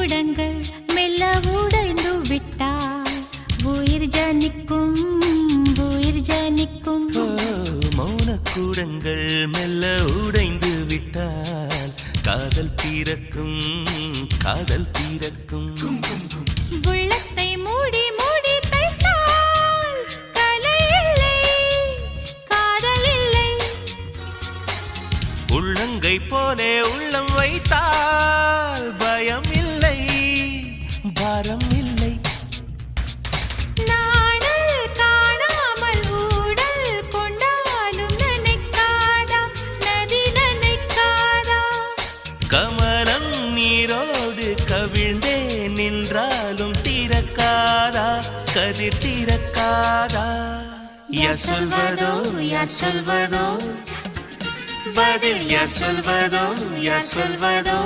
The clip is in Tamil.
கூடங்கள் மெல்ல உடைந்து விட்டால் உயிர் ஜனிக்கும் உயிர் ஜனிக்கும். மௌனக்கூடங்கள் மெல்ல உடைந்து விட்டால் காதல் பிறக்கும் காதல் பிறக்கும். உள்ளத்தை மூடி மூடி தைத்தால் கலை இல்லை காதல் இல்லை. உள்ளங்கை போலே உள்ளம் வைத்தால் பயம் இல்லை பாரம் இல்லை. நாடல் காணாமல் ஊடல் கொண்டாலும் நினைக்காதா நதி நினைக்காதா. கமலம் நீரோடு கவிழ்ந்தே நின்றாலும் திறக்காதா கதிர் திறக்காதா. யார் சொல்வதோ யார் சொல்வதோ பதில் யார் சொல்வதோ யார் சொல்வதோ.